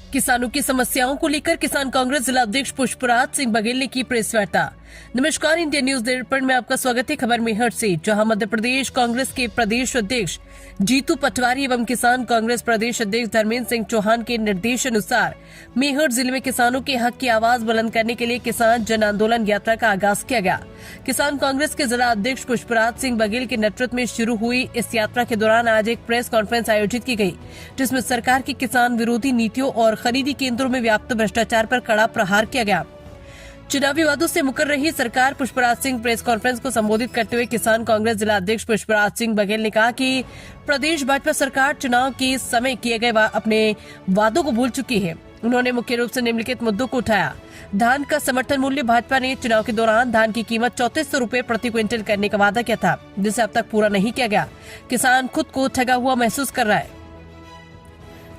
किसानों की समस्याओं को लेकर किसान कांग्रेस जिला अध्यक्ष पुष्पराज सिंह बघेल ने की प्रेस वार्ता। नमस्कार, इंडिया न्यूज दर्पण में आपका स्वागत है। खबर मेरठ से, जहां मध्य प्रदेश कांग्रेस के प्रदेश अध्यक्ष जीतू पटवारी एवं किसान कांग्रेस प्रदेश अध्यक्ष धर्मेंद्र सिंह चौहान के निर्देश अनुसार मेरठ जिले में किसानों के हक की आवाज बुलंद करने के लिए किसान जन आंदोलन यात्रा का आगाज किया गया। किसान कांग्रेस के जिला अध्यक्ष पुष्पराज सिंह बघेल के नेतृत्व में शुरू हुई इस यात्रा के दौरान आज एक प्रेस कॉन्फ्रेंस आयोजित की गई, जिसमें सरकार की किसान विरोधी नीतियों और खरीदी केंद्रों में व्याप्त भ्रष्टाचार पर कड़ा प्रहार किया गया। चुनावी वादों से मुकर रही सरकार। पुष्पराज सिंह प्रेस कॉन्फ्रेंस को संबोधित करते हुए किसान कांग्रेस जिला अध्यक्ष पुष्पराज सिंह बघेल ने कहा कि प्रदेश भाजपा सरकार चुनाव के समय किए गए अपने वादों को भूल चुकी है। उन्होंने मुख्य रूप से निम्नलिखित मुद्दों को उठाया। धान का समर्थन मूल्य, भाजपा ने चुनाव के दौरान धान की कीमत 3400 रुपए प्रति क्विंटल करने का वादा किया था, जिसे अब तक पूरा नहीं किया गया। किसान खुद को ठगा हुआ महसूस कर रहा है।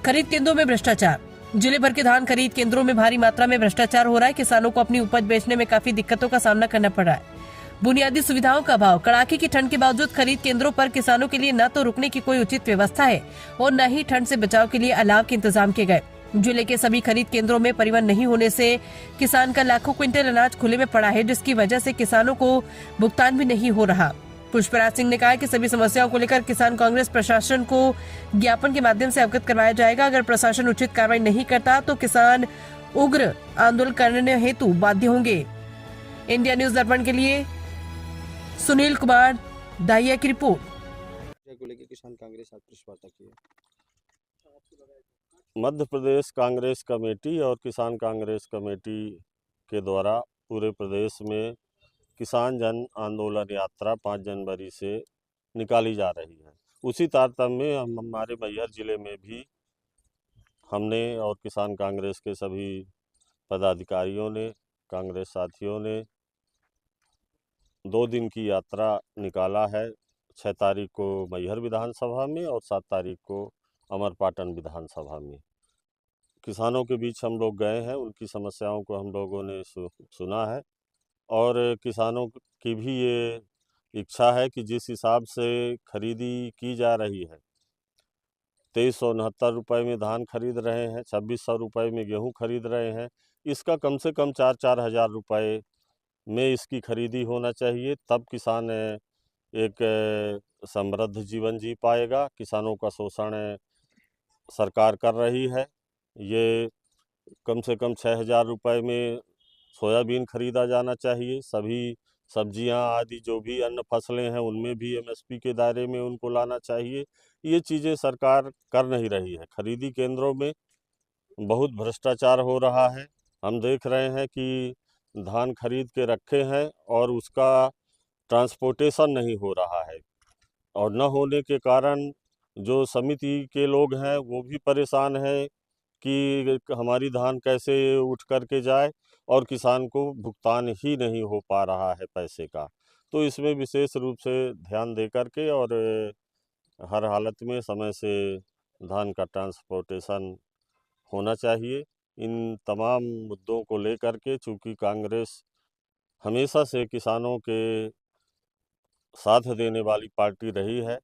खरीद केंद्रों में भ्रष्टाचार। जिले भर के धान खरीद केंद्रों में भारी मात्रा में भ्रष्टाचार हो रहा है। किसानों को अपनी उपज बेचने में काफी दिक्कतों का सामना करना पड़ रहा है। बुनियादी सुविधाओं का अभाव। कड़ाके की ठंड के बावजूद खरीद केंद्रों पर किसानों के लिए न तो रुकने की कोई उचित व्यवस्था है और न ही ठंड से बचाव के लिए अलाव के इंतजाम किए गए। जिले के सभी खरीद केंद्रों में परिवहन नहीं होने से किसान का लाखों क्विंटल अनाज खुले में पड़ा है, जिसकी वजह से किसानों को भुगतान भी नहीं हो रहा। पुष्पराज सिंह ने कहा कि सभी समस्याओं को लेकर किसान कांग्रेस प्रशासन को ज्ञापन के माध्यम से अवगत करवाया जाएगा। अगर प्रशासन उचित कार्रवाई नहीं करता तो किसान उग्र आंदोलन करने हेतु बाध्य होंगे। इंडिया न्यूज दर्पण के लिए सुनील कुमार दाहिया की रिपोर्ट। किसान कांग्रेस आज प्रेस वार्ता की है। मध्य प्रदेश कांग्रेस कमेटी और किसान कांग्रेस कमेटी के द्वारा पूरे प्रदेश में किसान जन आंदोलन यात्रा 5 जनवरी से निकाली जा रही है। उसी तारतम्य में हम हमारे मैहर जिले में भी हमने और किसान कांग्रेस के सभी पदाधिकारियों ने, कांग्रेस साथियों ने 2 दिन की यात्रा निकाला है। 6 तारीख को मैहर विधानसभा में और 7 तारीख को अमरपाटन विधानसभा में किसानों के बीच हम लोग गए हैं। उनकी समस्याओं को हम लोगों ने सुना है और किसानों की भी ये इच्छा है कि जिस हिसाब से खरीदी की जा रही है, 2369 रुपये में धान खरीद रहे हैं, 2600 रुपये में गेहूं खरीद रहे हैं। इसका कम से कम 4-4 हज़ार रुपये में इसकी खरीदी होना चाहिए, तब किसान एक समृद्ध जीवन जी पाएगा। किसानों का शोषण सरकार कर रही है। ये कम से कम 6,000 रुपये में सोयाबीन खरीदा जाना चाहिए। सभी सब्जियां आदि जो भी अन्य फसलें हैं उनमें भी एमएसपी के दायरे में उनको लाना चाहिए। ये चीज़ें सरकार कर नहीं रही है। खरीदी केंद्रों में बहुत भ्रष्टाचार हो रहा है। हम देख रहे हैं कि धान खरीद के रखे हैं और उसका ट्रांसपोर्टेशन नहीं हो रहा है, और न होने के कारण जो समिति के लोग हैं वो भी परेशान हैं कि हमारी धान कैसे उठ कर के जाए, और किसान को भुगतान ही नहीं हो पा रहा है पैसे का। तो इसमें विशेष रूप से ध्यान दे कर के और हर हालत में समय से धान का ट्रांसपोर्टेशन होना चाहिए। इन तमाम मुद्दों को लेकर के, चूँकि कांग्रेस हमेशा से किसानों के साथ देने वाली पार्टी रही है,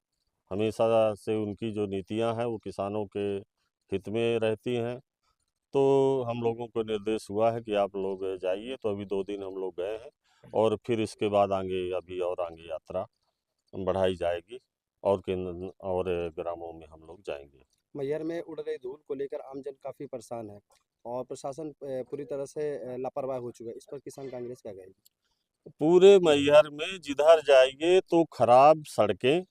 हमेशा से उनकी जो नीतियां हैं वो किसानों के हित में रहती हैं, तो हम लोगों को निर्देश हुआ है कि आप लोग जाइए। तो अभी 2 दिन हम लोग गए हैं और फिर इसके बाद आगे यात्रा बढ़ाई जाएगी और केंद्र और ग्रामों में हम लोग जाएंगे। मैहर में उड़ रही धूल को लेकर आमजन काफी परेशान है और प्रशासन पूरी तरह से लापरवाह हो चुका है। इस पर किसान कांग्रेस क्या कहेगी? पूरे मैहर में जिधर जाइए तो खराब सड़कें,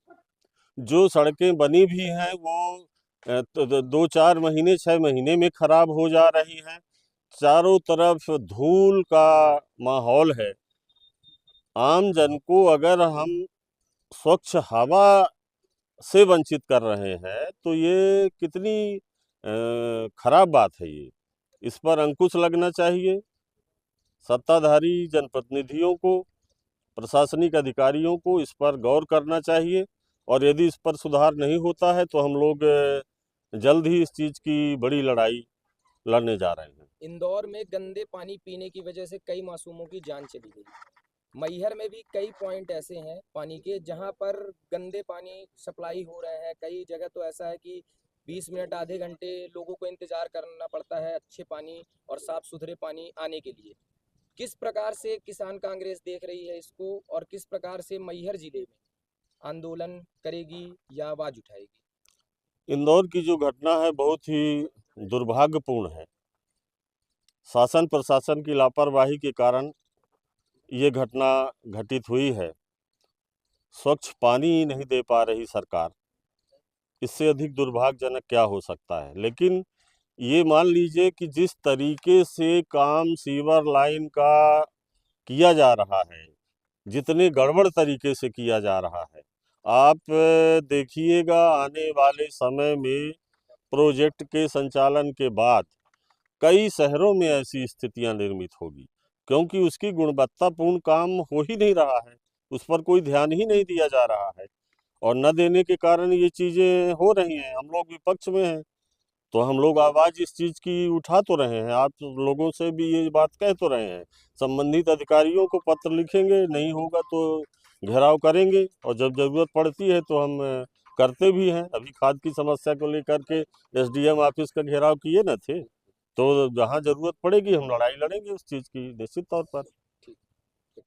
जो सड़कें बनी भी हैं वो 2-4 महीने 6 महीने में खराब हो जा रही हैं। चारों तरफ धूल का माहौल है। आम जन को अगर हम स्वच्छ हवा से वंचित कर रहे हैं तो ये कितनी खराब बात है। ये इस पर अंकुश लगना चाहिए। सत्ताधारी जनप्रतिनिधियों को, प्रशासनिक अधिकारियों को इस पर गौर करना चाहिए, और यदि इस पर सुधार नहीं होता है तो हम लोग जल्द ही इस चीज़ की बड़ी लड़ाई लड़ने जा रहे हैं। इंदौर में गंदे पानी पीने की वजह से कई मासूमों की जान चली गई। मैहर में भी कई पॉइंट ऐसे हैं पानी के जहां पर गंदे पानी सप्लाई हो रहे हैं। कई जगह तो ऐसा है कि 20 मिनट आधे घंटे लोगों को इंतजार करना पड़ता है अच्छे पानी और साफ सुथरे पानी आने के लिए। किस प्रकार से किसान कांग्रेस देख रही है इसको और किस प्रकार से मैहर जिले में आंदोलन करेगी या आवाज उठाएगी? इंदौर की जो घटना है बहुत ही दुर्भाग्यपूर्ण है। शासन प्रशासन की लापरवाही के कारण ये घटना घटित हुई है। स्वच्छ पानी ही नहीं दे पा रही सरकार, इससे अधिक दुर्भाग्यजनक क्या हो सकता है। लेकिन ये मान लीजिए कि जिस तरीके से काम सीवर लाइन का किया जा रहा है, जितने गड़बड़ तरीके से किया जा रहा है, आप देखिएगा आने वाले समय में प्रोजेक्ट के संचालन के बाद कई शहरों में ऐसी स्थितियां निर्मित होगी, क्योंकि उसकी गुणवत्तापूर्ण काम हो ही नहीं रहा है, उस पर कोई ध्यान ही नहीं दिया जा रहा है और न देने के कारण ये चीज़ें हो रही हैं। हम लोग विपक्ष में हैं तो हम लोग आवाज़ इस चीज़ की उठा तो रहे हैं, आप लोगों से भी ये बात कह तो रहे हैं, संबंधित अधिकारियों को पत्र लिखेंगे, नहीं होगा तो घेराव करेंगे और जब ज़रूरत पड़ती है तो हम करते भी हैं। अभी खाद की समस्या को लेकर के एसडीएम ऑफिस का घेराव किए न थे, तो जहाँ ज़रूरत पड़ेगी हम लड़ाई लड़ेंगे उस चीज़ की निश्चित तौर पर।